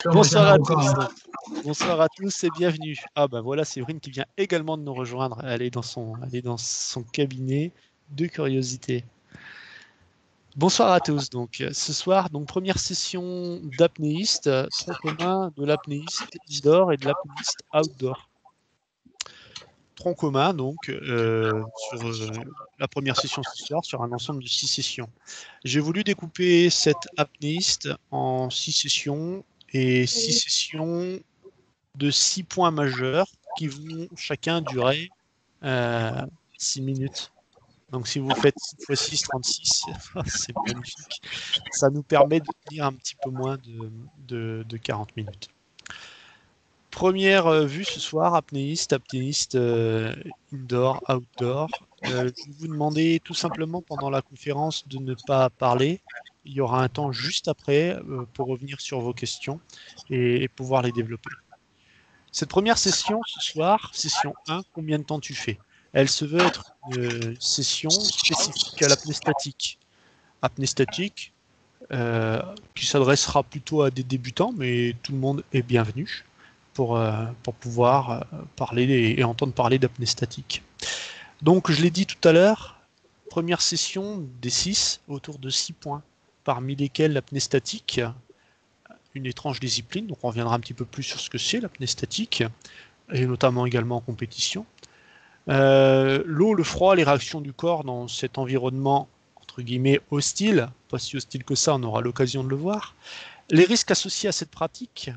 Bonsoir à tous. Bonsoir à tous et bienvenue. Ah ben voilà Séverine qui vient également de nous rejoindre. Elle est dans son cabinet de curiosité. Bonsoir à tous. Donc ce soir, première session d'apnéiste, tronc commun de l'apnéiste indoor et de l'apnéiste outdoor. Tronc commun sur la première session ce soir sur un ensemble de 6 sessions. J'ai voulu découper cette apnéiste en 6 sessions et 6 sessions de 6 points majeurs qui vont chacun durer 6 minutes. Donc si vous faites 6 x 6, 36, c'est magnifique. Ça nous permet de tenir un petit peu moins de 40 minutes. Première vue ce soir, apnéiste indoor, outdoor. Je vais vous demander tout simplement pendant la conférence de ne pas parler. Il y aura un temps juste après pour revenir sur vos questions et pouvoir les développer. Cette première session ce soir, session 1, combien de temps tu fais? Elle se veut être une session spécifique à l'apnée statique. Apnée statique qui s'adressera plutôt à des débutants, mais tout le monde est bienvenu pour pouvoir parler et entendre parler d'apnée statique. Donc je l'ai dit tout à l'heure, première session des 6 autour de 6 points, parmi lesquels l'apnée statique, une étrange discipline, donc on reviendra un petit peu plus sur ce que c'est l'apnée statique, et notamment également en compétition. L'eau, le froid, les réactions du corps dans cet environnement entre guillemets hostile, pas si hostile que ça, on aura l'occasion de le voir. Les risques associés à cette pratique,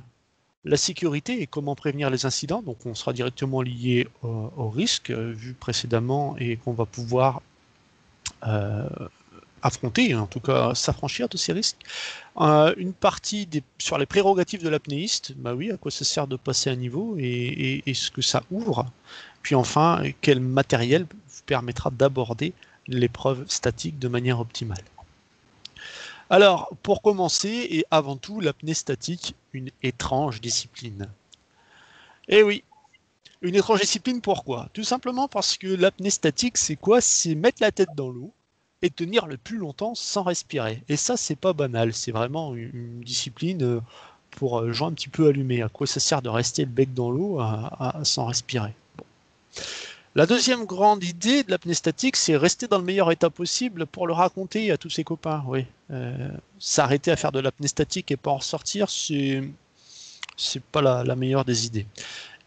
la sécurité et comment prévenir les incidents, donc on sera directement lié au risque vu précédemment et qu'on va pouvoir affronter, en tout cas s'affranchir de ces risques. Une partie sur les prérogatives de l'apnéiste, bah oui, à quoi ça sert de passer un niveau et ce que ça ouvre. Puis enfin, quel matériel vous permettra d'aborder l'épreuve statique de manière optimale. Alors, pour commencer, et avant tout, l'apnée statique, une étrange discipline. Eh oui, une étrange discipline, pourquoi? Tout simplement parce que l'apnée statique, c'est quoi? C'est mettre la tête dans l'eau et tenir le plus longtemps sans respirer. Et ça, c'est pas banal, c'est vraiment une discipline pour gens un petit peu allumés. À quoi ça sert de rester le bec dans l'eau sans respirer? Bon. La deuxième grande idée de l'apnée statique, c'est rester dans le meilleur état possible pour le raconter à tous ses copains. Oui, s'arrêter à faire de l'apnée statique et pas en ressortir, c'est pas la meilleure des idées.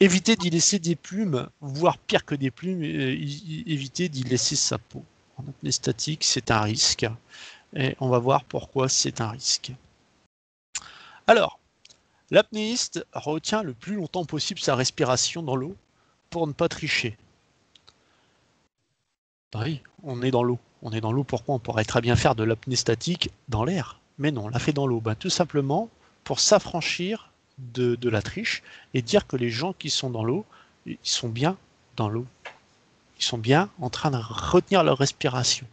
Éviter d'y laisser des plumes, voire pire que des plumes, éviter d'y laisser sa peau. En apnée statique, c'est un risque. Et on va voir pourquoi c'est un risque. Alors, l'apnéiste retient le plus longtemps possible sa respiration dans l'eau pour ne pas tricher. Bah oui, on est dans l'eau. On est dans l'eau, pourquoi? On pourrait très bien faire de l'apnée statique dans l'air. Mais non, on l'a fait dans l'eau. Tout simplement pour s'affranchir de la triche et dire que les gens qui sont dans l'eau, ils sont bien dans l'eau. Ils sont bien en train de retenir leur respiration.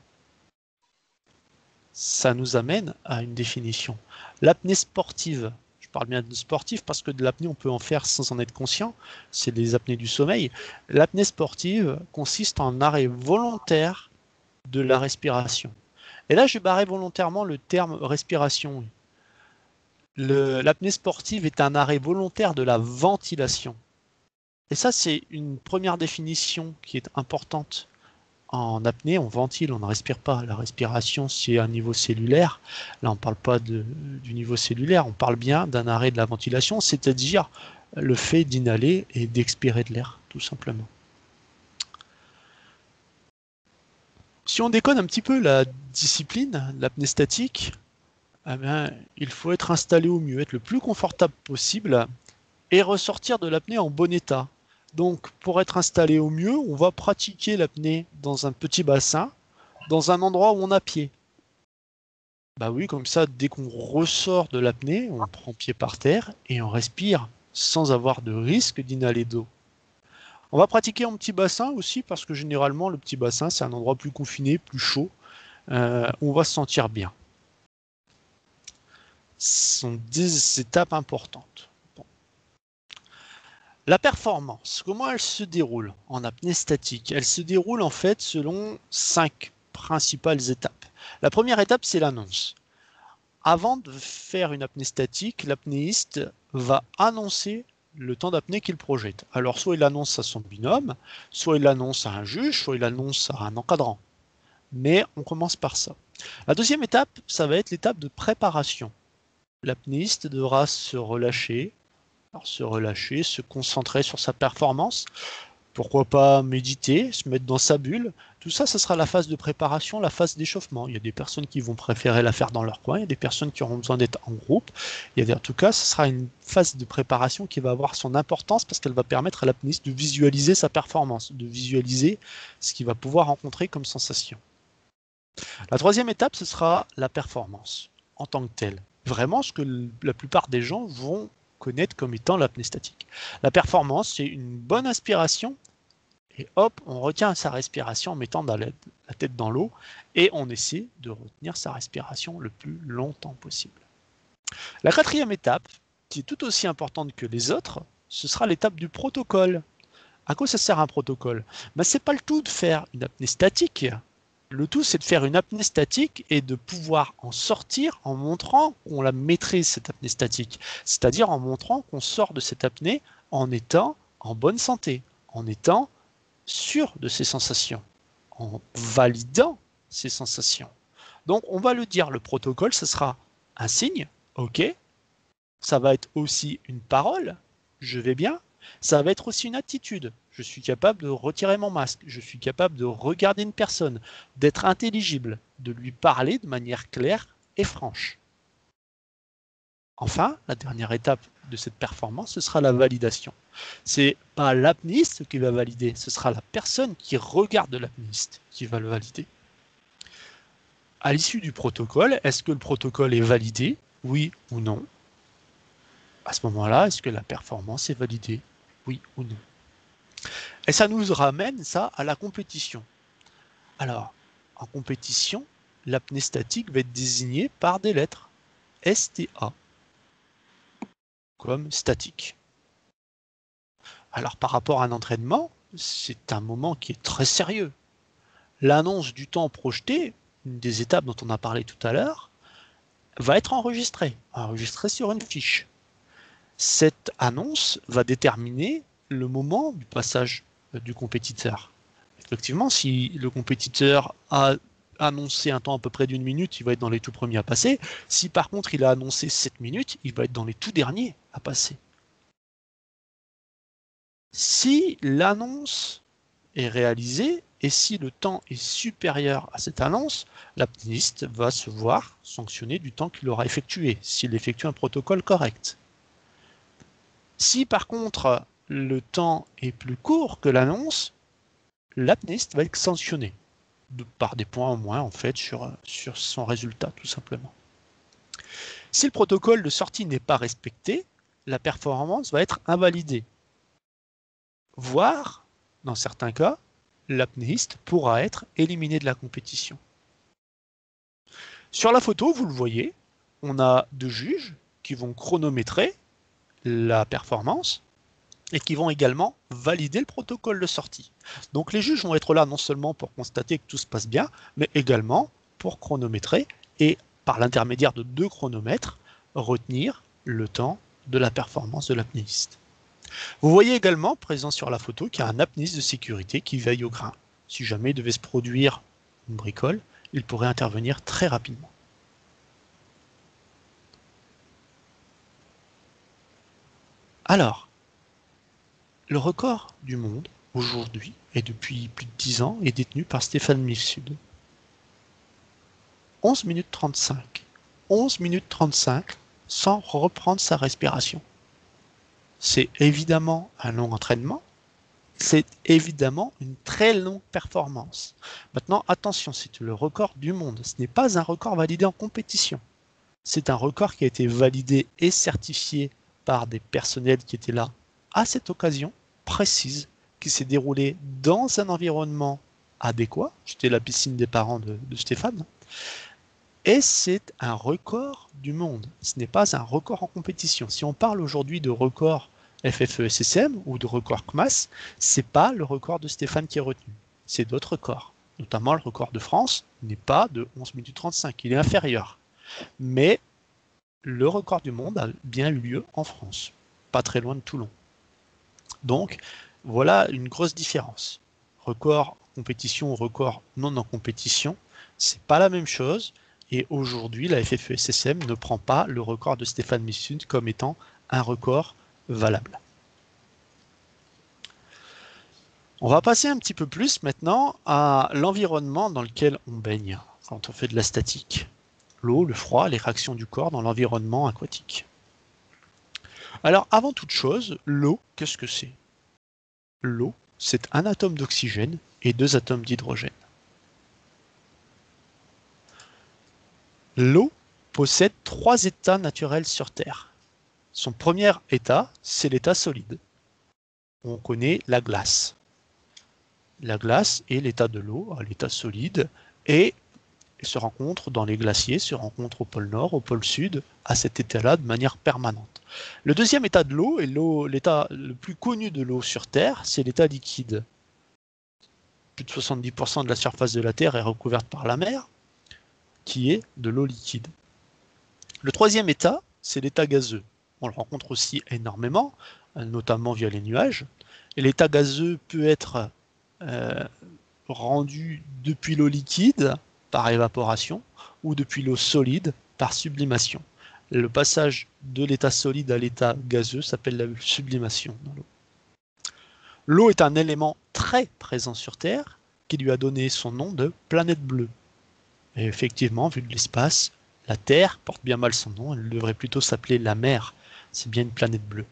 Ça nous amène à une définition. L'apnée sportive, je parle bien de sportive parce que de l'apnée on peut en faire sans en être conscient, c'est les apnées du sommeil. L'apnée sportive consiste en arrêt volontaire de la respiration. Et là, j'ai barré volontairement le terme respiration. L'apnée sportive est un arrêt volontaire de la ventilation. Et ça, c'est une première définition qui est importante. En apnée, on ventile, on ne respire pas. La respiration, c'est un niveau cellulaire. Là, on ne parle pas du niveau cellulaire, on parle bien d'un arrêt de la ventilation, c'est-à-dire le fait d'inhaler et d'expirer de l'air, tout simplement. Si on déconne un petit peu la discipline, l'apnée statique, eh bien, il faut être installé au mieux, être le plus confortable possible et ressortir de l'apnée en bon état. Donc, pour être installé au mieux, on va pratiquer l'apnée dans un petit bassin, dans un endroit où on a pied. Bah oui, comme ça, dès qu'on ressort de l'apnée, on prend pied par terre et on respire sans avoir de risque d'inhaler d'eau. On va pratiquer en petit bassin aussi parce que généralement, le petit bassin, c'est un endroit plus confiné, plus chaud, où on va se sentir bien. Ce sont des étapes importantes. Bon. La performance, comment elle se déroule en apnée statique? Elle se déroule en fait selon 5 principales étapes. La première étape, c'est l'annonce. Avant de faire une apnée statique, l'apnéiste va annoncer le temps d'apnée qu'il projette. Alors soit il annonce à son binôme, soit il annonce à un juge, soit il annonce à un encadrant. Mais on commence par ça. La deuxième étape, ça va être l'étape de préparation. L'apnéiste devra se relâcher, se concentrer sur sa performance. Pourquoi pas méditer, se mettre dans sa bulle. Tout ça, ce sera la phase de préparation, la phase d'échauffement. Il y a des personnes qui vont préférer la faire dans leur coin, il y a des personnes qui auront besoin d'être en groupe. En tout cas, ce sera une phase de préparation qui va avoir son importance parce qu'elle va permettre à l'apnéiste de visualiser sa performance, de visualiser ce qu'il va pouvoir rencontrer comme sensation. La troisième étape, ce sera la performance en tant que telle. Vraiment ce que la plupart des gens vont connaître comme étant l'apnée statique. La performance, c'est une bonne inspiration et hop, on retient sa respiration en mettant la tête dans l'eau et on essaie de retenir sa respiration le plus longtemps possible. La quatrième étape, qui est tout aussi importante que les autres, ce sera l'étape du protocole. À quoi ça sert un protocole? C'est pas le tout de faire une apnée statique. Le tout, c'est de faire une apnée statique et de pouvoir en sortir en montrant qu'on la maîtrise, cette apnée statique. C'est-à-dire en montrant qu'on sort de cette apnée en étant en bonne santé, en étant sûr de ses sensations, en validant ses sensations. Donc, on va le dire, le protocole, ce sera un signe, ok. Ça va être aussi une parole, je vais bien. Ça va être aussi une attitude. Je suis capable de retirer mon masque. Je suis capable de regarder une personne, d'être intelligible, de lui parler de manière claire et franche. Enfin, la dernière étape de cette performance, ce sera la validation. C'est pas l'apnéiste qui va valider, ce sera la personne qui regarde l'apnéiste qui va le valider. À l'issue du protocole, est-ce que le protocole est validé? Oui ou non? À ce moment-là, est-ce que la performance est validée? Oui ou non? Et ça nous ramène ça à la compétition. Alors, en compétition, l'apnée statique va être désignée par des lettres STA, comme statique. Alors, par rapport à un entraînement, c'est un moment qui est très sérieux. L'annonce du temps projeté, une des étapes dont on a parlé tout à l'heure, va être enregistrée sur une fiche. Cette annonce va déterminer le moment du passage du compétiteur. Effectivement, si le compétiteur a annoncé un temps à peu près d'1 minute, il va être dans les tout premiers à passer. Si par contre il a annoncé 7 minutes, il va être dans les tout derniers à passer. Si l'annonce est réalisée et si le temps est supérieur à cette annonce, l'apnéiste va se voir sanctionné du temps qu'il aura effectué, s'il effectue un protocole correct. Si par contre le temps est plus court que l'annonce, l'apnéiste va être sanctionné par des points en moins en fait sur son résultat tout simplement. Si le protocole de sortie n'est pas respecté, la performance va être invalidée. Voire, dans certains cas, l'apnéiste pourra être éliminé de la compétition. Sur la photo, vous le voyez, on a deux juges qui vont chronométrer la performance et qui vont également valider le protocole de sortie. Donc les juges vont être là non seulement pour constater que tout se passe bien, mais également pour chronométrer et par l'intermédiaire de deux chronomètres, retenir le temps de la performance de l'apnéiste. Vous voyez également, présent sur la photo, qu'il y a un apnéiste de sécurité qui veille au grain. Si jamais il devait se produire une bricole, il pourrait intervenir très rapidement. Alors, le record du monde, aujourd'hui, et depuis plus de 10 ans, est détenu par Stéphane Mifsud. 11 minutes 35. 11 minutes 35 sans reprendre sa respiration. C'est évidemment un long entraînement, c'est évidemment une très longue performance. Maintenant, attention, c'est le record du monde. Ce n'est pas un record validé en compétition. C'est un record qui a été validé et certifié par des personnels qui étaient là à cette occasion précise, qui s'est déroulée dans un environnement adéquat. C'était la piscine des parents de Stéphane. Et c'est un record du monde. Ce n'est pas un record en compétition. Si on parle aujourd'hui de record FFESSM ou de record CMAS, c'est pas le record de Stéphane qui est retenu. C'est d'autres records. Notamment le record de France n'est pas de 11 minutes 35, il est inférieur. Mais le record du monde a bien eu lieu en France, pas très loin de Toulon. Donc, voilà une grosse différence. Record en compétition, record non en compétition, c'est pas la même chose. Et aujourd'hui, la FFESSM ne prend pas le record de Stéphane Missune comme étant un record valable. On va passer un petit peu plus maintenant à l'environnement dans lequel on baigne quand on fait de la statique. L'eau, le froid, les réactions du corps dans l'environnement aquatique. Alors, avant toute chose, l'eau, qu'est-ce que c'est? L'eau, c'est un atome d'oxygène et 2 atomes d'hydrogène. L'eau possède 3 états naturels sur Terre. Son premier état, c'est l'état solide. On connaît la glace. La glace est l'état de l'eau, l'état solide, et se rencontre dans les glaciers, se rencontre au pôle Nord, au pôle Sud, à cet état-là de manière permanente. Le deuxième état de l'eau, et l'état le plus connu de l'eau sur Terre, c'est l'état liquide. Plus de 70% de la surface de la Terre est recouverte par la mer, qui est de l'eau liquide. Le troisième état, c'est l'état gazeux. On le rencontre aussi énormément, notamment via les nuages. Et l'état gazeux peut être rendu depuis l'eau liquide par évaporation ou depuis l'eau solide par sublimation. Le passage de l'état solide à l'état gazeux s'appelle la sublimation dans l'eau. L'eau est un élément très présent sur Terre qui lui a donné son nom de planète bleue. Et effectivement, vu de l'espace, la Terre porte bien mal son nom, elle devrait plutôt s'appeler la mer. C'est bien une planète bleue.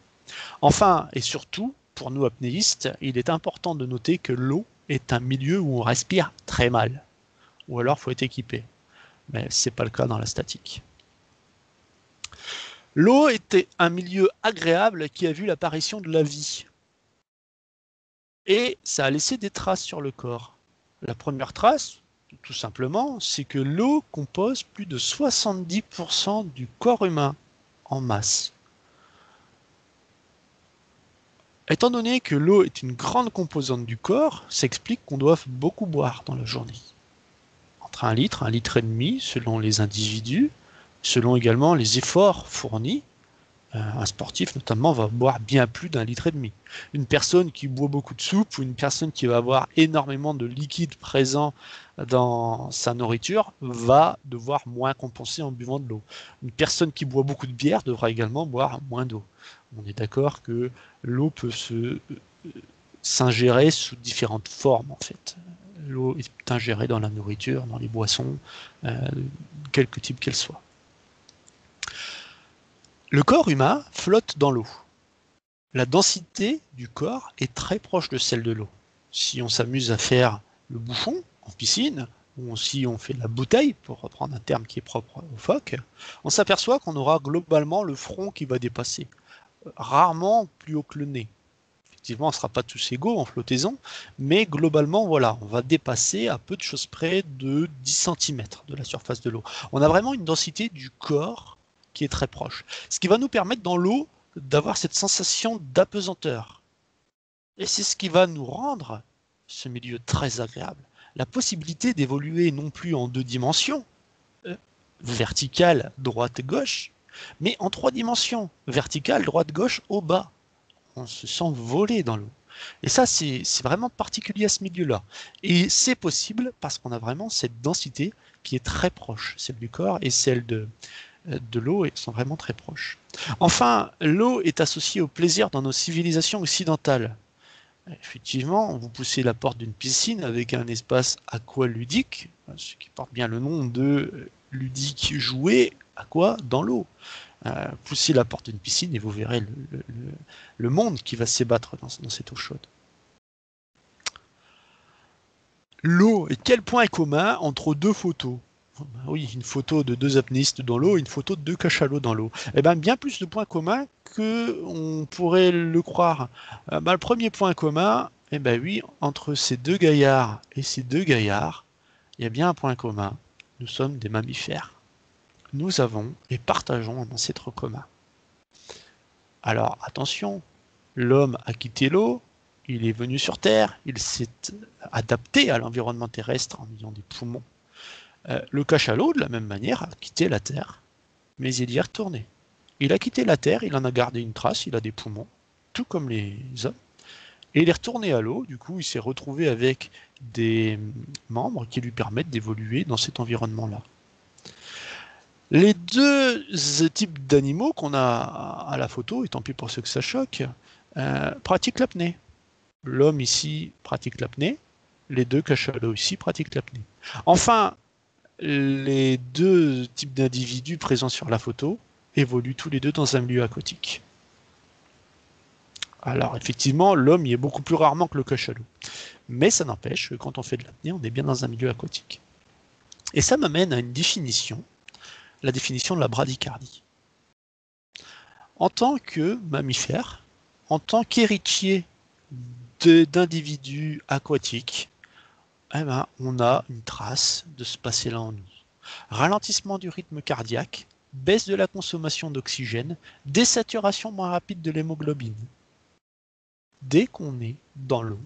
Enfin, et surtout, pour nous apnéistes, il est important de noter que l'eau est un milieu où on respire très mal. Ou alors, il faut être équipé. Mais ce n'est pas le cas dans la statique. L'eau était un milieu agréable qui a vu l'apparition de la vie. Et ça a laissé des traces sur le corps. La première trace, tout simplement, c'est que l'eau compose plus de 70% du corps humain en masse. Étant donné que l'eau est une grande composante du corps, ça explique qu'on doive beaucoup boire dans la journée. Entre 1 litre et demi selon les individus, selon également les efforts fournis. Un sportif notamment va boire bien plus d'1,5 litre. Une personne qui boit beaucoup de soupe ou une personne qui va avoir énormément de liquide présent dans sa nourriture va devoir moins compenser en buvant de l'eau. Une personne qui boit beaucoup de bière devra également boire moins d'eau. On est d'accord que l'eau peut s'ingérer sous différentes formes en fait. L'eau est ingérée dans la nourriture, dans les boissons, quelque type qu'elle soit. Le corps humain flotte dans l'eau. La densité du corps est très proche de celle de l'eau. Si on s'amuse à faire le bouchon en piscine, ou si on fait la bouteille, pour reprendre un terme qui est propre aux phoques, on s'aperçoit qu'on aura globalement le front qui va dépasser, rarement plus haut que le nez. Effectivement, on ne sera pas tous égaux en flottaison, mais globalement, voilà, on va dépasser à peu de choses près de 10 cm de la surface de l'eau. On a vraiment une densité du corps qui est très proche. Ce qui va nous permettre dans l'eau d'avoir cette sensation d'apesanteur. Et c'est ce qui va nous rendre ce milieu très agréable. La possibilité d'évoluer non plus en 2 dimensions, verticale, droite, gauche, mais en 3 dimensions, verticale, droite, gauche, au bas. On se sent voler dans l'eau. Et ça, c'est vraiment particulier à ce milieu-là. Et c'est possible parce qu'on a vraiment cette densité qui est très proche, celle du corps et celle de l'eau sont vraiment très proches. Enfin, l'eau est associée au plaisir dans nos civilisations occidentales. Effectivement, vous poussez la porte d'une piscine avec un espace aqualudique, ce qui porte bien le nom de ludique jouer, aqua, dans l'eau. Poussez la porte d'une piscine et vous verrez le monde qui va s'ébattre dans cette eau chaude. L'eau, et quel point commun entre 2 photos? Oui, une photo de 2 apnéistes dans l'eau, une photo de 2 cachalots dans l'eau. Eh bien, bien plus de points communs que on pourrait le croire. Le premier point commun, eh ben oui, entre ces 2 gaillards et ces 2 gaillards, il y a bien un point commun. Nous sommes des mammifères. Nous avons et partageons un ancêtre commun. Alors, attention, l'homme a quitté l'eau, il est venu sur Terre, il s'est adapté à l'environnement terrestre en ayant des poumons. Le cachalot, de la même manière, a quitté la Terre mais il y est retourné. Il a quitté la Terre, il en a gardé une trace, il a des poumons, tout comme les hommes. Et il est retourné à l'eau, du coup il s'est retrouvé avec des membres qui lui permettent d'évoluer dans cet environnement-là. Les deux types d'animaux qu'on a à la photo, et tant pis pour ceux que ça choque, pratiquent l'apnée. L'homme ici pratique l'apnée, les deux cachalots ici pratiquent l'apnée. Enfin, les deux types d'individus présents sur la photo évoluent tous les deux dans un milieu aquatique. Alors effectivement, l'homme y est beaucoup plus rarement que le cachalot. Mais ça n'empêche que quand on fait de l'apnée, on est bien dans un milieu aquatique. Et ça m'amène à une définition, la définition de la bradycardie. En tant que mammifère, en tant qu'héritier d'individus aquatiques, eh ben, on a une trace de ce passé-là en nous. Ralentissement du rythme cardiaque, baisse de la consommation d'oxygène, désaturation moins rapide de l'hémoglobine. Dès qu'on est dans l'eau,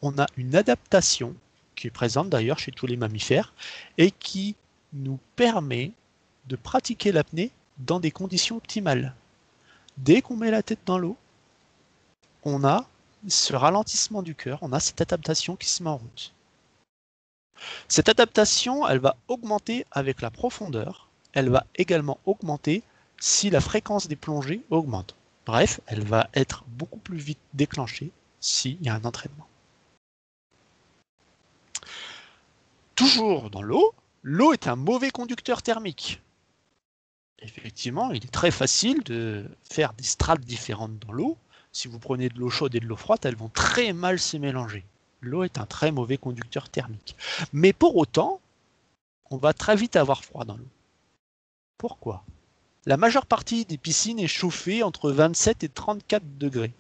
on a une adaptation qui est présente d'ailleurs chez tous les mammifères et qui nous permet de pratiquer l'apnée dans des conditions optimales. Dès qu'on met la tête dans l'eau, on a ce ralentissement du cœur, on a cette adaptation qui se met en route. Cette adaptation, elle va augmenter avec la profondeur, elle va également augmenter si la fréquence des plongées augmente. Bref, elle va être beaucoup plus vite déclenchée s'il y a un entraînement. Toujours dans l'eau, l'eau est un mauvais conducteur thermique. Effectivement, il est très facile de faire des strates différentes dans l'eau. Si vous prenez de l'eau chaude et de l'eau froide, elles vont très mal se mélanger. L'eau est un très mauvais conducteur thermique. Mais pour autant, on va très vite avoir froid dans l'eau. Pourquoi ? La majeure partie des piscines est chauffée entre 27 et 34 degrés.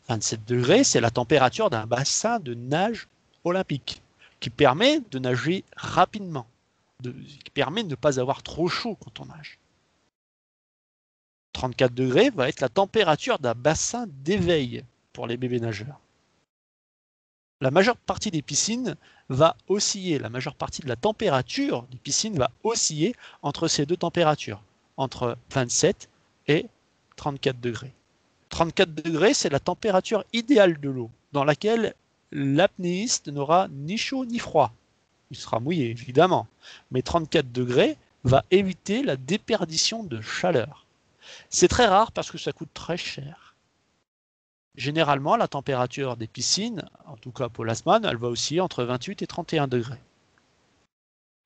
27 degrés, c'est la température d'un bassin de nage olympique, qui permet de nager rapidement, qui permet de ne pas avoir trop chaud quand on nage. 34 degrés va être la température d'un bassin d'éveil pour les bébés nageurs. La majeure partie des piscines va osciller, la majeure partie de la température des piscines va osciller entre ces deux températures, entre 27 et 34 degrés. 34 degrés, c'est la température idéale de l'eau, dans laquelle l'apnéiste n'aura ni chaud ni froid. Il sera mouillé, évidemment, mais 34 degrés va éviter la déperdition de chaleur. C'est très rare parce que ça coûte très cher. Généralement, la température des piscines, en tout cas pour l'Asman, elle va osciller entre 28 et 31 degrés.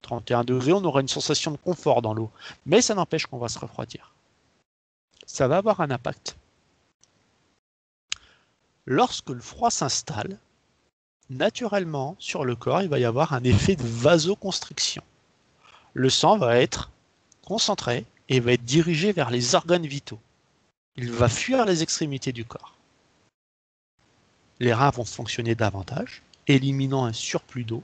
31 degrés, on aura une sensation de confort dans l'eau, mais ça n'empêche qu'on va se refroidir. Ça va avoir un impact. Lorsque le froid s'installe, naturellement, sur le corps, il va y avoir un effet de vasoconstriction. Le sang va être concentré et va être dirigé vers les organes vitaux. Il va fuir les extrémités du corps. Les reins vont fonctionner davantage, éliminant un surplus d'eau.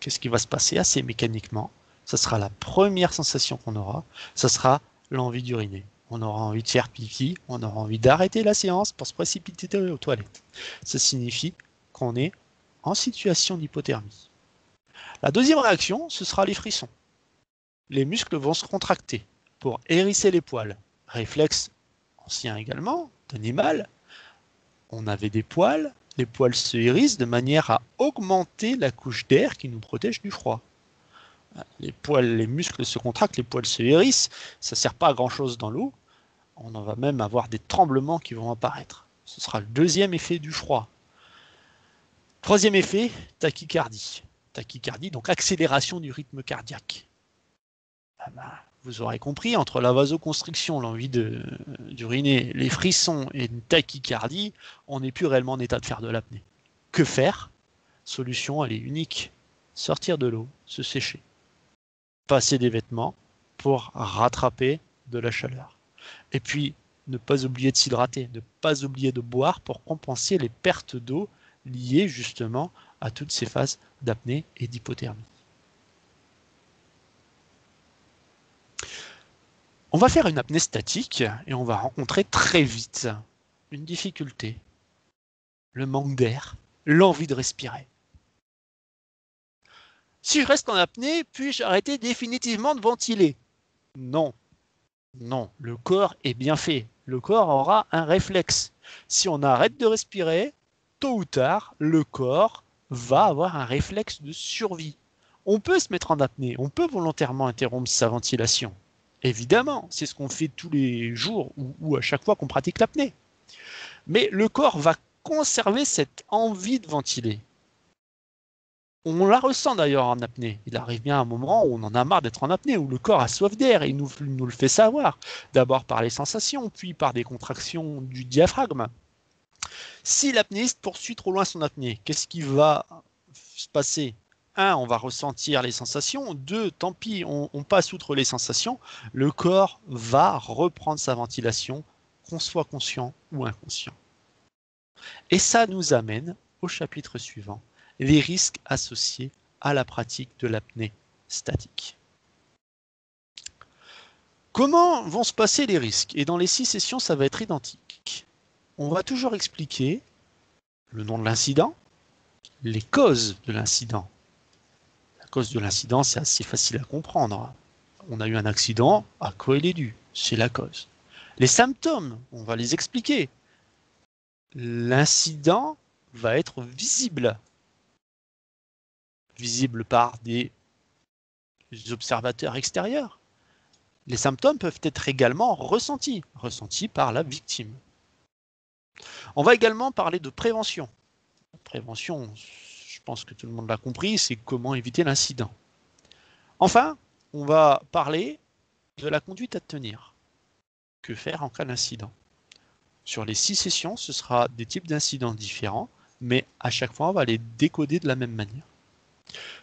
Qu'est-ce qui va se passer assez mécaniquement? Ça sera la première sensation qu'on aura, ça sera l'envie d'uriner. On aura envie de faire pipi, on aura envie d'arrêter la séance pour se précipiter aux toilettes. Ça signifie qu'on est en situation d'hypothermie. La deuxième réaction, ce sera les frissons. Les muscles vont se contracter pour hérisser les poils. Réflexe ancien également, d'animal. On avait des poils, les poils se hérissent de manière à augmenter la couche d'air qui nous protège du froid. Les muscles se contractent, les poils se hérissent, ça ne sert pas à grand chose dans l'eau. On en va même avoir des tremblements qui vont apparaître. Ce sera le deuxième effet du froid. Troisième effet, tachycardie. Tachycardie, donc accélération du rythme cardiaque. Vous aurez compris, entre la vasoconstriction, l'envie d'uriner, les frissons et une tachycardie, on n'est plus réellement en état de faire de l'apnée. Que faire? Solution, elle est unique. Sortir de l'eau, se sécher. Passer des vêtements pour rattraper de la chaleur. Et puis, ne pas oublier de s'hydrater, ne pas oublier de boire pour compenser les pertes d'eau liées justement à toutes ces phases d'apnée et d'hypothermie. On va faire une apnée statique et on va rencontrer très vite une difficulté, le manque d'air, l'envie de respirer. Si je reste en apnée, puis-je arrêter définitivement de ventiler? Non. Non, le corps est bien fait. Le corps aura un réflexe. Si on arrête de respirer, tôt ou tard, le corps va avoir un réflexe de survie. On peut se mettre en apnée, on peut volontairement interrompre sa ventilation. Évidemment, c'est ce qu'on fait tous les jours ou à chaque fois qu'on pratique l'apnée. Mais le corps va conserver cette envie de ventiler. On la ressent d'ailleurs en apnée. Il arrive bien un moment où on en a marre d'être en apnée, où le corps a soif d'air et il nous le fait savoir. D'abord par les sensations, puis par des contractions du diaphragme. Si l'apnéiste poursuit trop loin son apnée, qu'est-ce qui va se passer? 1, on va ressentir les sensations. 2, tant pis, on passe outre les sensations. Le corps va reprendre sa ventilation, qu'on soit conscient ou inconscient. Et ça nous amène au chapitre suivant, les risques associés à la pratique de l'apnée statique. Comment vont se passer les risques? Et dans les 6 sessions, ça va être identique. On va toujours expliquer le nom de l'incident, les causes de l'incident. La cause de l'incident, c'est assez facile à comprendre. On a eu un accident, à quoi il est dû? C'est la cause. Les symptômes, on va les expliquer. L'incident va être visible. Visible par des observateurs extérieurs. Les symptômes peuvent être également ressentis par la victime. On va également parler de prévention. La prévention, je pense que tout le monde l'a compris, c'est comment éviter l'incident. Enfin, on va parler de la conduite à tenir. Que faire en cas d'incident? Sur les 6 sessions, ce sera des types d'incidents différents, mais à chaque fois, on va les décoder de la même manière.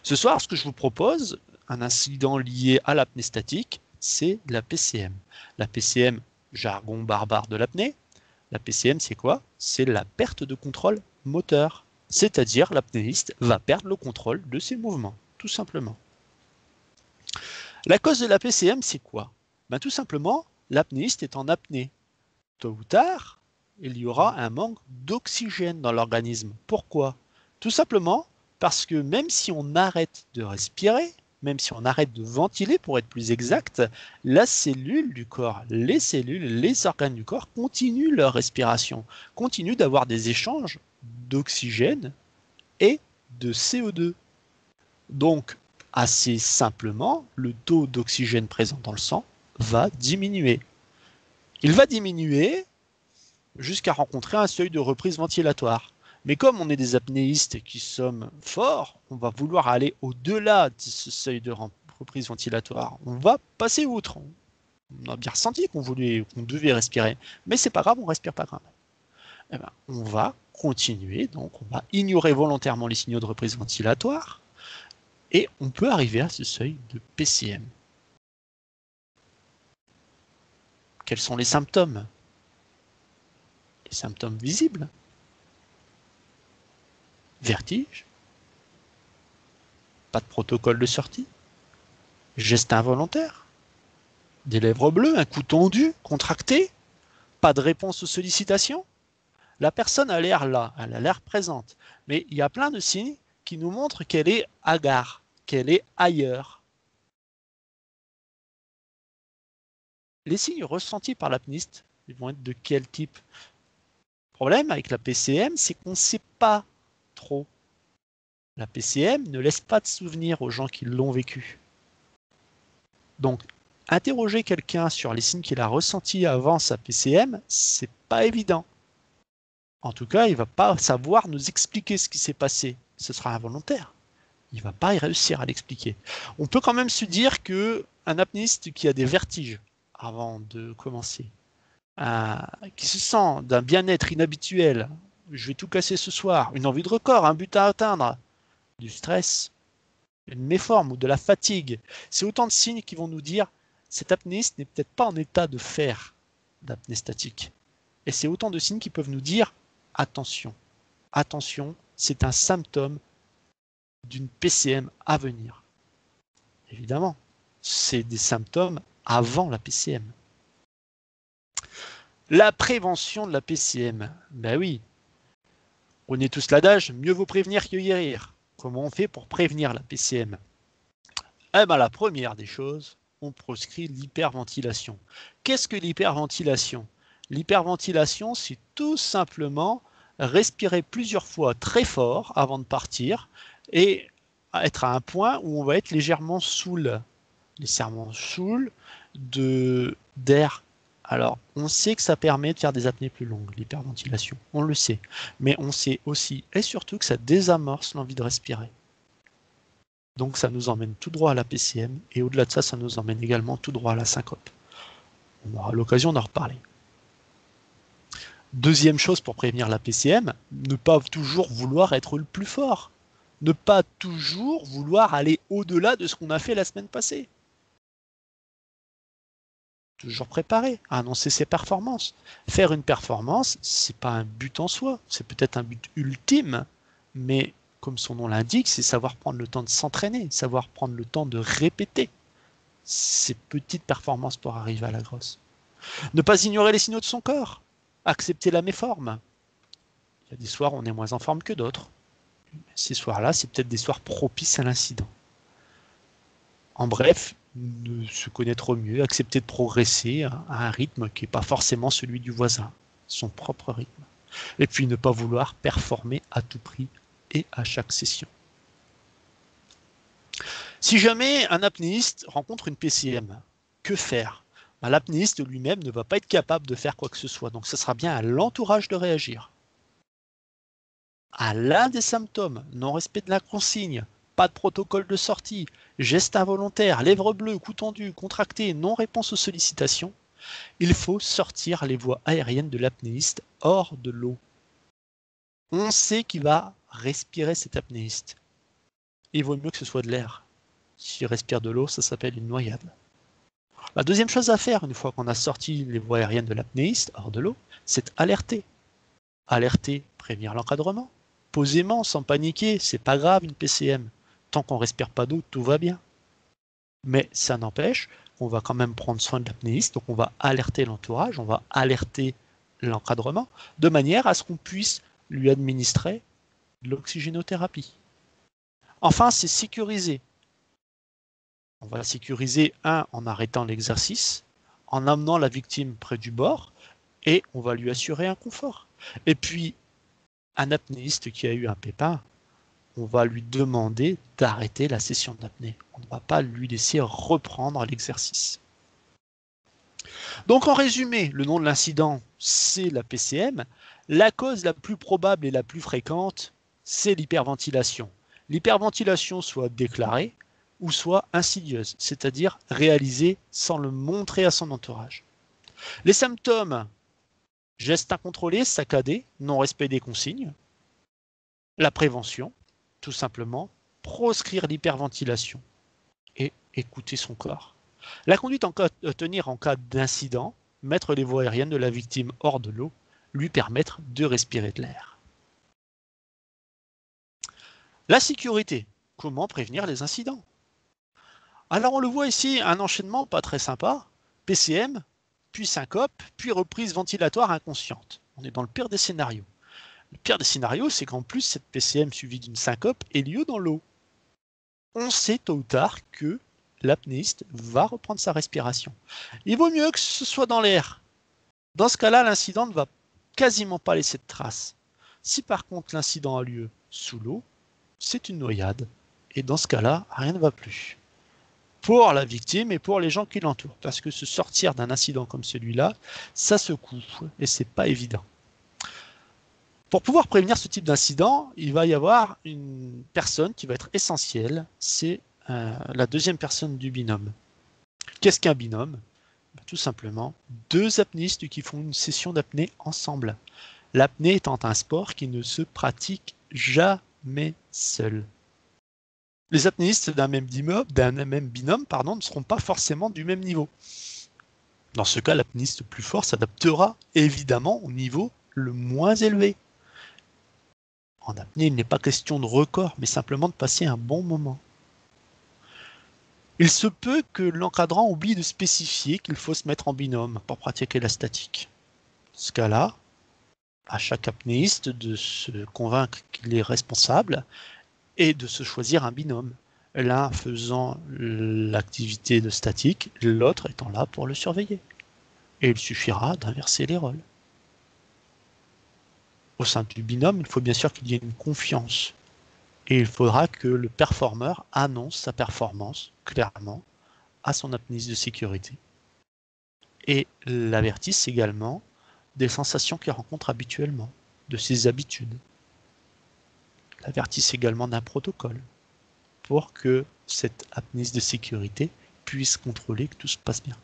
Ce soir, ce que je vous propose, un incident lié à l'apnée statique, c'est la PCM. La PCM, jargon barbare de l'apnée. La PCM, c'est quoi? C'est la perte de contrôle moteur. C'est-à-dire, l'apnéiste va perdre le contrôle de ses mouvements, tout simplement. La cause de la PCM, c'est quoi? Ben, tout simplement, l'apnéiste est en apnée. Tôt ou tard, il y aura un manque d'oxygène dans l'organisme. Pourquoi? Tout simplement parce que même si on arrête de respirer, même si on arrête de ventiler pour être plus exact, la cellule du corps, les cellules, les organes du corps continuent leur respiration, continuent d'avoir des échanges d'oxygène et de CO2. Donc, assez simplement, le taux d'oxygène présent dans le sang va diminuer. Il va diminuer jusqu'à rencontrer un seuil de reprise ventilatoire. Mais comme on est des apnéistes qui sommes forts, on va vouloir aller au-delà de ce seuil de reprise ventilatoire. On va passer outre. On a bien ressenti qu'on devait respirer, mais c'est pas grave, on respire pas grave. Eh ben, on va continuer, donc on va ignorer volontairement les signaux de reprise ventilatoire et on peut arriver à ce seuil de PCM. Quels sont les symptômes? Les symptômes visibles. Vertige. Pas de protocole de sortie. Geste involontaire. Des lèvres bleues, un cou tendu, contracté. Pas de réponse aux sollicitations. La personne a l'air là, elle a l'air présente. Mais il y a plein de signes qui nous montrent qu'elle est hagard, qu'elle est ailleurs. Les signes ressentis par l'apnéiste vont être de quel type? Le problème avec la PCM, c'est qu'on ne sait pas trop. La PCM ne laisse pas de souvenirs aux gens qui l'ont vécu. Donc, interroger quelqu'un sur les signes qu'il a ressentis avant sa PCM, c'est pas évident. En tout cas, il ne va pas savoir nous expliquer ce qui s'est passé. Ce sera involontaire. Il ne va pas y réussir à l'expliquer. On peut quand même se dire qu'un apnéiste qui a des vertiges avant de commencer, qui se sent d'un bien-être inhabituel, je vais tout casser ce soir, une envie de record, un but à atteindre, du stress, une méforme ou de la fatigue, c'est autant de signes qui vont nous dire cet apnéiste n'est peut-être pas en état de faire d'apnée statique. Et c'est autant de signes qui peuvent nous dire attention, attention, c'est un symptôme d'une PCM à venir. Évidemment, c'est des symptômes avant la PCM. La prévention de la PCM, ben oui, on est tous l'adage, mieux vaut prévenir que guérir. Comment on fait pour prévenir la PCM? Eh ben, la première des choses, on proscrit l'hyperventilation. Qu'est-ce que l'hyperventilation? L'hyperventilation, c'est tout simplement respirer plusieurs fois très fort avant de partir et être à un point où on va être légèrement saoul d'air. Alors, on sait que ça permet de faire des apnées plus longues, l'hyperventilation, on le sait. Mais on sait aussi et surtout que ça désamorce l'envie de respirer. Donc ça nous emmène tout droit à la PCM, et au-delà de ça, ça nous emmène également tout droit à la syncope. On aura l'occasion d'en reparler. Deuxième chose pour prévenir la PCM, ne pas toujours vouloir être le plus fort. Ne pas toujours vouloir aller au-delà de ce qu'on a fait la semaine passée. Toujours préparé à annoncer ses performances. Faire une performance, c'est pas un but en soi, c'est peut-être un but ultime, mais comme son nom l'indique, c'est savoir prendre le temps de s'entraîner, savoir prendre le temps de répéter ces petites performances pour arriver à la grosse. Ne pas ignorer les signaux de son corps, accepter la méforme. Il y a des soirs où on est moins en forme que d'autres. Ces soirs-là, c'est peut-être des soirs propices à l'incident. En bref, se connaître au mieux, accepter de progresser à un rythme qui n'est pas forcément celui du voisin, son propre rythme. Et puis ne pas vouloir performer à tout prix et à chaque session. Si jamais un apnéiste rencontre une PCM, que faire? L'apnéiste lui-même ne va pas être capable de faire quoi que ce soit, donc ce sera bien à l'entourage de réagir. À l'un des symptômes, non-respect de la consigne, pas de protocole de sortie, geste involontaire, lèvres bleues, cou tendu, contracté, non-réponse aux sollicitations, il faut sortir les voies aériennes de l'apnéiste hors de l'eau. On sait qu'il va respirer cet apnéiste. Il vaut mieux que ce soit de l'air. S'il respire de l'eau, ça s'appelle une noyade. La deuxième chose à faire, une fois qu'on a sorti les voies aériennes de l'apnéiste hors de l'eau, c'est alerter. Alerter, prévenir l'encadrement. Posément, sans paniquer, c'est pas grave une PCM. Tant qu'on respire pas d'eau, tout va bien. Mais ça n'empêche qu'on va quand même prendre soin de l'apnéiste, donc on va alerter l'entourage, on va alerter l'encadrement, de manière à ce qu'on puisse lui administrer de l'oxygénothérapie. Enfin, c'est sécuriser. On va sécuriser, en arrêtant l'exercice, en amenant la victime près du bord, et on va lui assurer un confort. Et puis, un apnéiste qui a eu un pépin, on va lui demander d'arrêter la session d'apnée. On ne va pas lui laisser reprendre l'exercice. Donc en résumé, le nom de l'incident, c'est la PCM. La cause la plus probable et la plus fréquente, c'est l'hyperventilation. L'hyperventilation soit déclarée ou soit insidieuse, c'est-à-dire réalisée sans le montrer à son entourage. Les symptômes, gestes incontrôlés, saccadés, non-respect des consignes. La prévention, tout simplement, proscrire l'hyperventilation et écouter son corps. La conduite à tenir en cas d'incident, mettre les voies aériennes de la victime hors de l'eau, lui permettre de respirer de l'air. La sécurité, comment prévenir les incidents? Alors on le voit ici, un enchaînement pas très sympa, PCM, puis syncope, puis reprise ventilatoire inconsciente. On est dans le pire des scénarios. Le pire des scénarios, c'est qu'en plus, cette PCM suivie d'une syncope ait lieu dans l'eau. On sait tôt ou tard que l'apnéiste va reprendre sa respiration. Il vaut mieux que ce soit dans l'air. Dans ce cas-là, l'incident ne va quasiment pas laisser de traces. Si par contre l'incident a lieu sous l'eau, c'est une noyade. Et dans ce cas-là, rien ne va plus. Pour la victime et pour les gens qui l'entourent. Parce que se sortir d'un incident comme celui-là, ça secoue et c'est pas évident. Pour pouvoir prévenir ce type d'incident, il va y avoir une personne qui va être essentielle, c'est la deuxième personne du binôme. Qu'est-ce qu'un binôme? Tout simplement, deux apnéistes qui font une session d'apnée ensemble. L'apnée étant un sport qui ne se pratique jamais seul. Les apnéistes d'un même binôme, ne seront pas forcément du même niveau. Dans ce cas, l'apnéiste plus fort s'adaptera évidemment au niveau le moins élevé. En apnée, il n'est pas question de record, mais simplement de passer un bon moment. Il se peut que l'encadrant oublie de spécifier qu'il faut se mettre en binôme pour pratiquer la statique. Dans ce cas-là, à chaque apnéiste de se convaincre qu'il est responsable et de se choisir un binôme. l'un faisant l'activité de statique, l'autre étant là pour le surveiller. Et il suffira d'inverser les rôles. Au sein du binôme, il faut bien sûr qu'il y ait une confiance. Et il faudra que le performeur annonce sa performance clairement à son apnéiste de sécurité. Et l'avertisse également des sensations qu'il rencontre habituellement, de ses habitudes. L'avertisse également d'un protocole pour que cette apnéiste de sécurité puisse contrôler que tout se passe bien.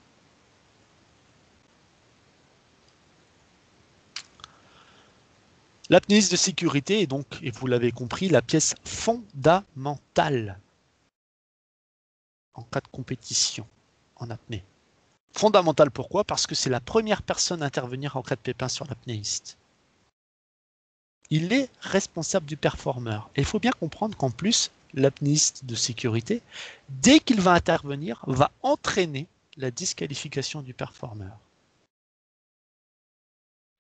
L'apnéiste de sécurité est donc, et vous l'avez compris, la pièce fondamentale en cas de compétition en apnée. Fondamentale pourquoi? Parce que c'est la première personne à intervenir en cas de pépin sur l'apnéiste. Il est responsable du performeur. Et il faut bien comprendre qu'en plus, l'apnéiste de sécurité, dès qu'il va intervenir, va entraîner la disqualification du performeur.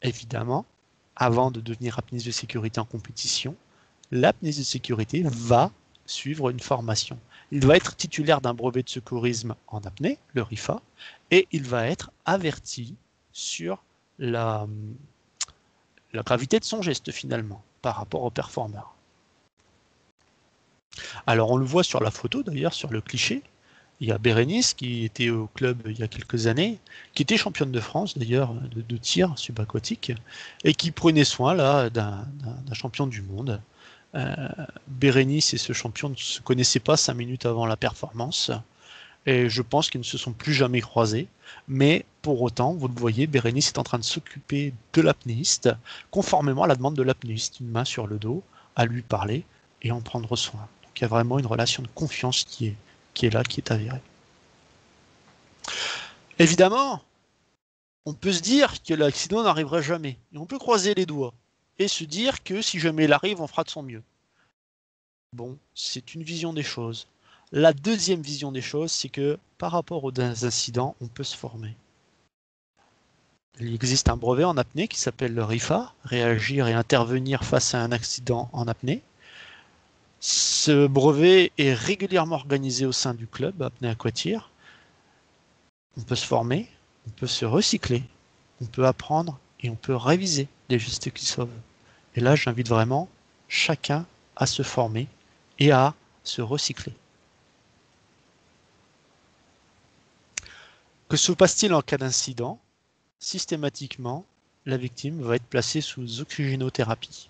Évidemment, avant de devenir apnéiste de sécurité en compétition, l'apnéiste de sécurité va suivre une formation. Il va être titulaire d'un brevet de secourisme en apnée, le RIFA, et il va être averti sur la gravité de son geste finalement par rapport au performeur. Alors on le voit sur la photo d'ailleurs, sur le cliché, il y a Bérénice qui était au club il y a quelques années, qui était championne de France d'ailleurs de tir subaquatique et qui prenait soin là d'un champion du monde. Bérénice et ce champion ne se connaissaient pas 5 minutes avant la performance et je pense qu'ils ne se sont plus jamais croisés. Mais pour autant, vous le voyez, Bérénice est en train de s'occuper de l'apnéiste conformément à la demande de l'apnéiste, une main sur le dos, à lui parler et en prendre soin. Donc il y a vraiment une relation de confiance qui est là, qui est avérée. Évidemment, on peut se dire que l'accident n'arrivera jamais. Et on peut croiser les doigts et se dire que si jamais il arrive, on fera de son mieux. Bon, c'est une vision des choses. La deuxième vision des choses, c'est que par rapport aux incidents, on peut se former. Il existe un brevet en apnée qui s'appelle le RIFA, réagir et intervenir face à un accident en apnée. Ce brevet est régulièrement organisé au sein du club Apnée Aquatir. On peut se former, on peut se recycler, on peut apprendre et on peut réviser les gestes qui sauvent. Et là, j'invite vraiment chacun à se former et à se recycler. Que se passe-t-il en cas d'incident? Systématiquement, la victime va être placée sous oxygénothérapie.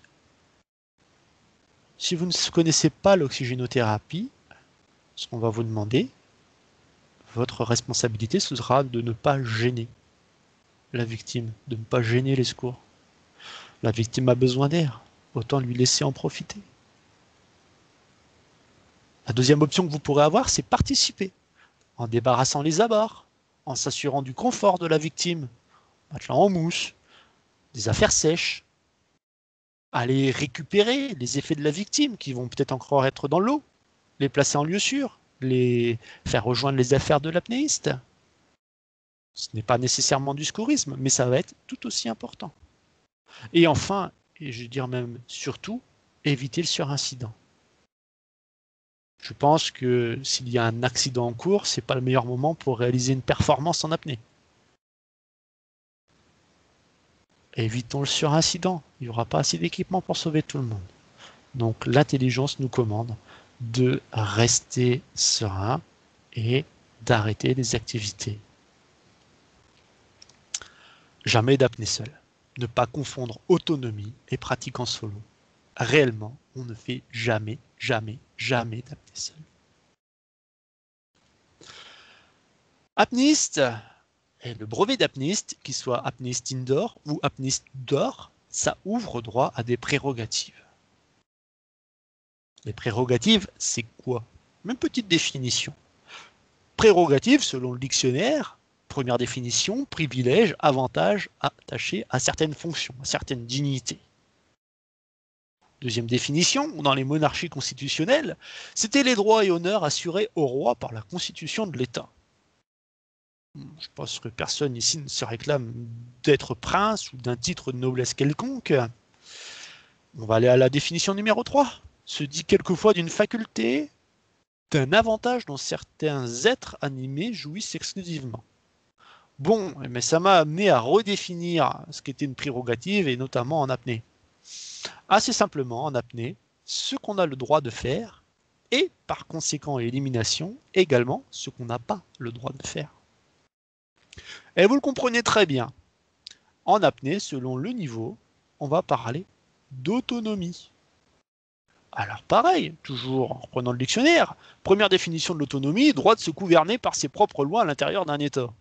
Si vous ne connaissez pas l'oxygénothérapie, ce qu'on va vous demander, votre responsabilité, ce sera de ne pas gêner la victime, de ne pas gêner les secours. La victime a besoin d'air, autant lui laisser en profiter. La deuxième option que vous pourrez avoir, c'est participer, en débarrassant les abords, en s'assurant du confort de la victime, matelas en mousse, des affaires sèches, aller récupérer les effets de la victime qui vont peut-être encore être dans l'eau, les placer en lieu sûr, les faire rejoindre les affaires de l'apnéiste. Ce n'est pas nécessairement du secourisme, mais ça va être tout aussi important. Et enfin, et je veux dire même surtout, éviter le surincident. Je pense que s'il y a un accident en cours, ce n'est pas le meilleur moment pour réaliser une performance en apnée. Évitons le surincident. Il n'y aura pas assez d'équipement pour sauver tout le monde. Donc l'intelligence nous commande de rester serein et d'arrêter les activités. Jamais d'apnée seule. Ne pas confondre autonomie et pratique en solo. Réellement, on ne fait jamais, jamais, jamais d'apnée seule. Apnéiste, et le brevet d'apnéiste, qu'il soit apnéiste indoor ou apnéiste outdoor, ça ouvre droit à des prérogatives. Les prérogatives, c'est quoi? Une petite définition. Prérogative, selon le dictionnaire, première définition, privilège, avantage attaché à certaines fonctions, à certaines dignités. Deuxième définition, dans les monarchies constitutionnelles, c'était les droits et honneurs assurés au roi par la constitution de l'État. Je pense que personne ici ne se réclame d'être prince ou d'un titre de noblesse quelconque. On va aller à la définition numéro 3. Se dit quelquefois d'une faculté d'un avantage dont certains êtres animés jouissent exclusivement. Bon, mais ça m'a amené à redéfinir ce qu'était une prérogative, et notamment en apnée. Assez simplement, en apnée, ce qu'on a le droit de faire, et par conséquent élimination, également ce qu'on n'a pas le droit de faire. Et vous le comprenez très bien, en apnée, selon le niveau, on va parler d'autonomie. Alors pareil, toujours en reprenant le dictionnaire, première définition de l'autonomie, droit de se gouverner par ses propres lois à l'intérieur d'un État.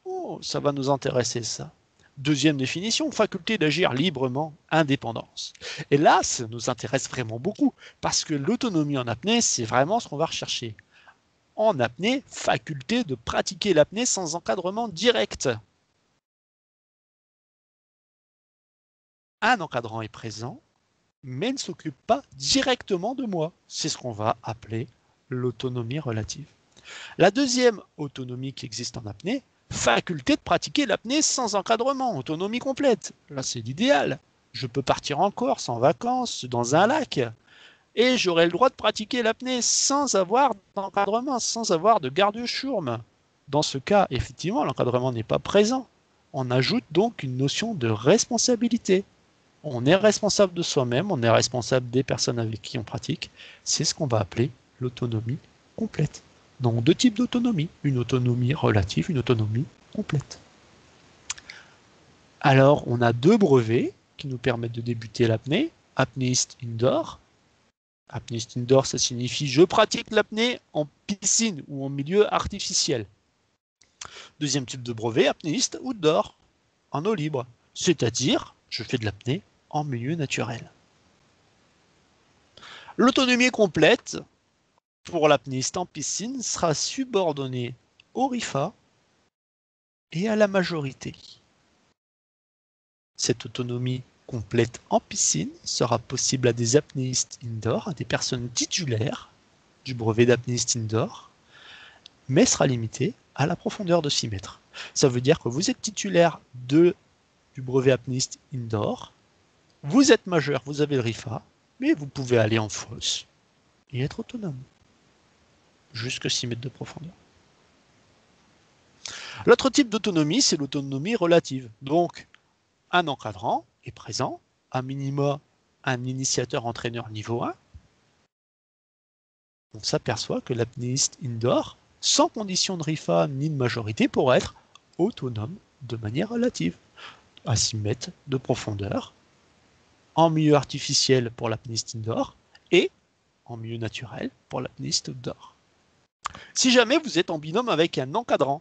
Oh, ça va nous intéresser ça. Deuxième définition, faculté d'agir librement, indépendance. Et là, ça nous intéresse vraiment beaucoup, parce que l'autonomie en apnée, c'est vraiment ce qu'on va rechercher. En apnée, faculté de pratiquer l'apnée sans encadrement direct. Un encadrant est présent, mais ne s'occupe pas directement de moi. C'est ce qu'on va appeler l'autonomie relative. La deuxième autonomie qui existe en apnée, faculté de pratiquer l'apnée sans encadrement, autonomie complète. Là, c'est l'idéal. Je peux partir en Corse, en vacances, dans un lac, et j'aurai le droit de pratiquer l'apnée sans avoir d'encadrement, sans avoir de garde-chourme. Dans ce cas, effectivement, l'encadrement n'est pas présent. On ajoute donc une notion de responsabilité. On est responsable de soi-même, on est responsable des personnes avec qui on pratique. C'est ce qu'on va appeler l'autonomie complète. Donc deux types d'autonomie, une autonomie relative, une autonomie complète. Alors on a deux brevets qui nous permettent de débuter l'apnée. Apnéiste indoor. Apnéiste indoor, ça signifie je pratique l'apnée en piscine ou en milieu artificiel. Deuxième type de brevet, apnéiste outdoor, en eau libre. C'est-à-dire, je fais de l'apnée en milieu naturel. L'autonomie complète pour l'apnéiste en piscine sera subordonnée au RIFA et à la majorité. Cette autonomie complète en piscine sera possible à des apnéistes indoor, à des personnes titulaires du brevet d'apnéiste indoor, mais sera limitée à la profondeur de 6 mètres. Ça veut dire que vous êtes titulaire du brevet apnéiste indoor, vous êtes majeur, vous avez le RIFA, mais vous pouvez aller en fosse et être autonome, jusqu'à 6 mètres de profondeur. L'autre type d'autonomie, c'est l'autonomie relative. Donc, un encadrant est présent, à minima un initiateur entraîneur niveau 1. On s'aperçoit que l'apnéiste indoor, sans condition de RIFA ni de majorité, pourra être autonome de manière relative, à 6 mètres de profondeur, en milieu artificiel pour l'apnéiste indoor et en milieu naturel pour l'apnéiste outdoor. Si jamais vous êtes en binôme avec un encadrant,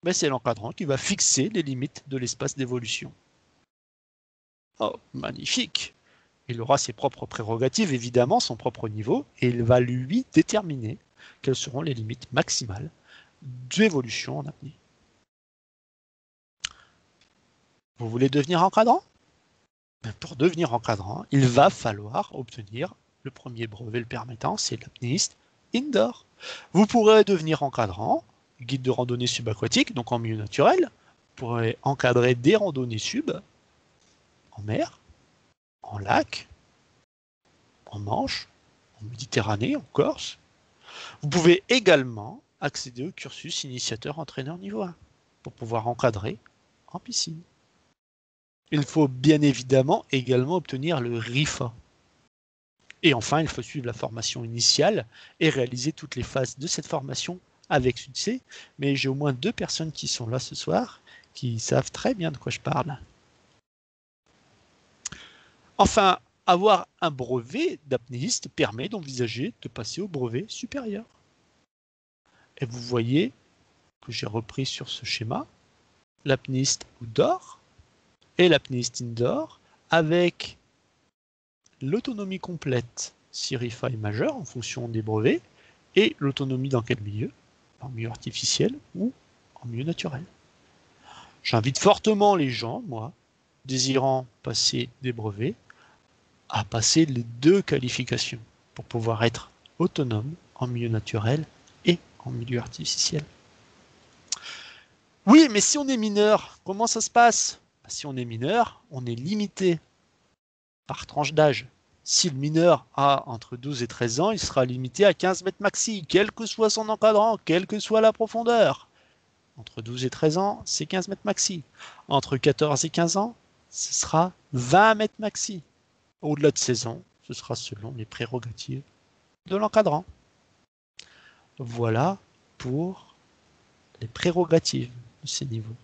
ben c'est l'encadrant qui va fixer les limites de l'espace d'évolution. Oh, magnifique! Il aura ses propres prérogatives, évidemment, son propre niveau, et il va lui déterminer quelles seront les limites maximales d'évolution en apnée. Vous voulez devenir encadrant? Pour devenir encadrant, il va falloir obtenir le premier brevet le permettant, c'est l'apnéiste indoor. Vous pourrez devenir encadrant, guide de randonnée subaquatique, donc en milieu naturel. Vous pourrez encadrer des randonnées sub, en mer, en lac, en Manche, en Méditerranée, en Corse. Vous pouvez également accéder au cursus initiateur-entraîneur niveau 1 pour pouvoir encadrer en piscine. Il faut bien évidemment également obtenir le RIFA. Et enfin, il faut suivre la formation initiale et réaliser toutes les phases de cette formation avec succès. Mais j'ai au moins 2 personnes qui sont là ce soir qui savent très bien de quoi je parle. Enfin, avoir un brevet d'apnéiste permet d'envisager de passer au brevet supérieur. Et vous voyez que j'ai repris sur ce schéma l'apnéiste outdoor et l'apnéiste indoor avec l'autonomie complète si RIFA est majeur en fonction des brevets et l'autonomie dans quel milieu, en milieu artificiel ou en milieu naturel. J'invite fortement les gens, moi, désirant passer des brevets, à passer les 2 qualifications pour pouvoir être autonome en milieu naturel et en milieu artificiel. Oui, mais si on est mineur, comment ça se passe? Si on est mineur, on est limité par tranche d'âge. Si le mineur a entre 12 et 13 ans, il sera limité à 15 mètres maxi, quel que soit son encadrant, quelle que soit la profondeur. Entre 12 et 13 ans, c'est 15 mètres maxi. Entre 14 et 15 ans, ce sera 20 mètres maxi. Au-delà de 16 ans, ce sera selon les prérogatives de l'encadrant. Voilà pour les prérogatives de ces niveaux.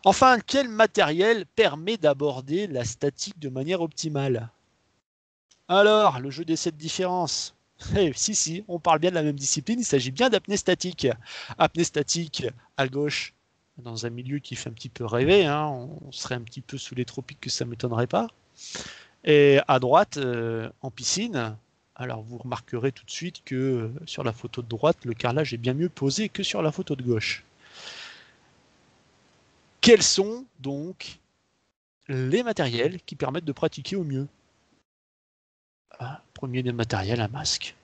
Enfin, quel matériel permet d'aborder la statique de manière optimale? Alors, le jeu des 7 différences. Si, on parle bien de la même discipline, il s'agit bien d'apnée statique. Apnée statique à gauche, dans un milieu qui fait un petit peu rêver, hein, on serait un petit peu sous les tropiques que ça ne m'étonnerait pas. Et à droite, en piscine, alors vous remarquerez tout de suite que sur la photo de droite, le carrelage est bien mieux posé que sur la photo de gauche. Quels sont donc les matériels qui permettent de pratiquer au mieux? Premier des matériels, un masque.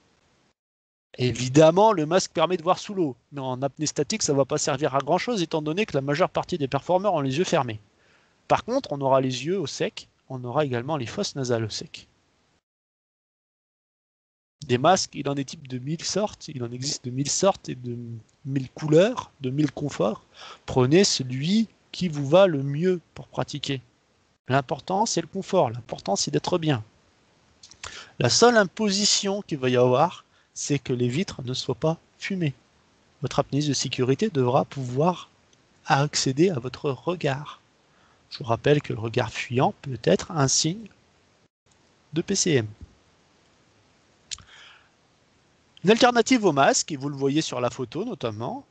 Évidemment, le masque permet de voir sous l'eau, mais en apnée statique, ça ne va pas servir à grand chose étant donné que la majeure partie des performeurs ont les yeux fermés. Par contre, on aura les yeux au sec, on aura également les fosses nasales au sec. Des masques, il en est type de 1000 sortes, il en existe de 1000 sortes et de 1000 couleurs, de 1000 conforts. Prenez celui qui vous va le mieux pour pratiquer. L'important, c'est le confort, l'important, c'est d'être bien. La seule imposition qu'il va y avoir, c'est que les vitres ne soient pas fumées. Votre apnéiste de sécurité devra pouvoir accéder à votre regard. Je vous rappelle que le regard fuyant peut être un signe de PCM. Une alternative au masque, et vous le voyez sur la photo notamment,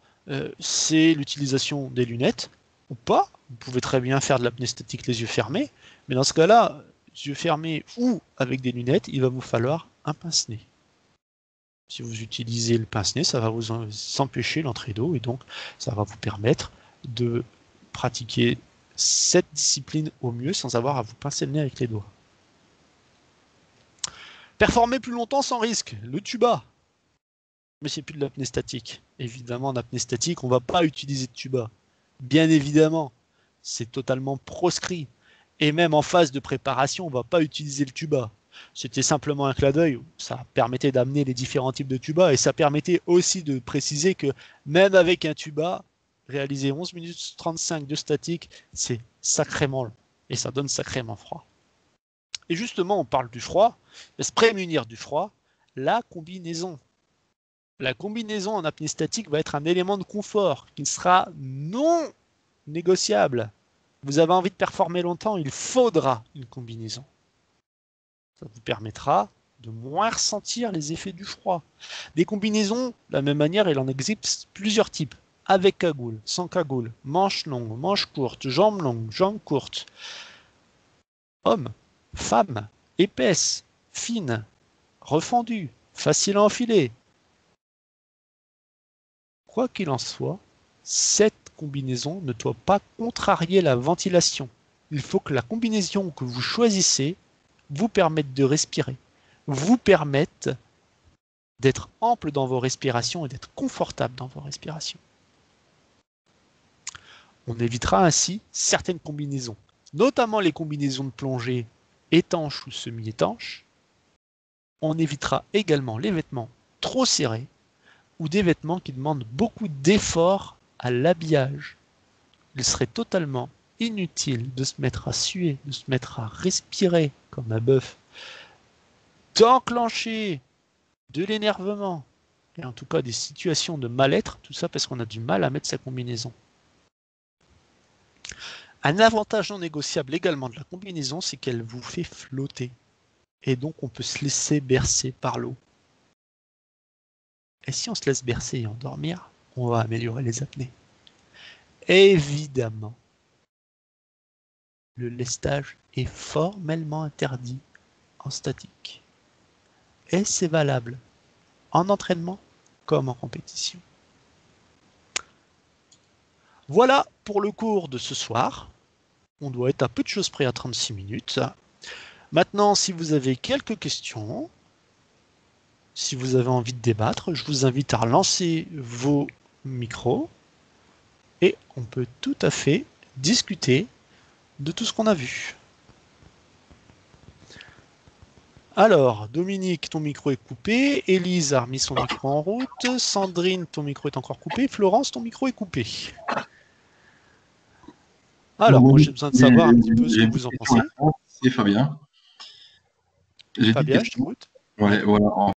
c'est l'utilisation des lunettes, ou pas. Vous pouvez très bien faire de l'apnée statique les yeux fermés, mais dans ce cas-là, yeux fermés ou avec des lunettes, il va vous falloir un pince-nez. Si vous utilisez le pince-nez, ça va vous empêcher l'entrée d'eau, et donc ça va vous permettre de pratiquer cette discipline au mieux sans avoir à vous pincer le nez avec les doigts. Performer plus longtemps sans risque, le tuba. Mais c'est plus de l'apnée statique. Évidemment, en apnée statique, on ne va pas utiliser de tuba. Bien évidemment, c'est totalement proscrit. Et même en phase de préparation, on ne va pas utiliser le tuba. C'était simplement un clin d'œil. Ça permettait d'amener les différents types de tuba et ça permettait aussi de préciser que même avec un tuba, réaliser 11 minutes 35 de statique, c'est sacrément long et ça donne sacrément froid. Et justement, on parle du froid, de se prémunir du froid, la combinaison. La combinaison en apnée statique va être un élément de confort qui sera non négociable. Vous avez envie de performer longtemps, il faudra une combinaison. Ça vous permettra de moins ressentir les effets du froid. Des combinaisons, de la même manière, il en existe plusieurs types. Avec cagoule, sans cagoule, manches longues, manches courtes, jambes longues, jambes courtes. Hommes, femmes, épaisses, fines, refendues, faciles à enfiler. Quoi qu'il en soit, cette combinaison ne doit pas contrarier la ventilation. Il faut que la combinaison que vous choisissez vous permette de respirer, vous permette d'être ample dans vos respirations et d'être confortable dans vos respirations. On évitera ainsi certaines combinaisons, notamment les combinaisons de plongée étanches ou semi-étanches. On évitera également les vêtements trop serrés ou des vêtements qui demandent beaucoup d'efforts à l'habillage. Il serait totalement inutile de se mettre à suer, de se mettre à respirer comme un bœuf, d'enclencher de l'énervement, et en tout cas des situations de mal-être, tout ça parce qu'on a du mal à mettre sa combinaison. Un avantage non négociable également de la combinaison, c'est qu'elle vous fait flotter. Et donc on peut se laisser bercer par l'eau. Et si on se laisse bercer et endormir, on va améliorer les apnées. Évidemment, le lestage est formellement interdit en statique. Et c'est valable en entraînement comme en compétition. Voilà pour le cours de ce soir. On doit être à peu de choses près à 36 minutes. Maintenant, si vous avez quelques questions, si vous avez envie de débattre, je vous invite à relancer vos micros et on peut tout à fait discuter de tout ce qu'on a vu. Alors, Dominique, ton micro est coupé. Élise a remis son micro en route. Sandrine, ton micro est encore coupé. Florence, ton micro est coupé. Alors, moi, j'ai besoin de savoir un petit peu ce J'ai que une vous petite en question à pensez. répondre. C'est Fabien. J'ai une petite Fabien, je question. t'écoute. Oui. Ouais, voilà.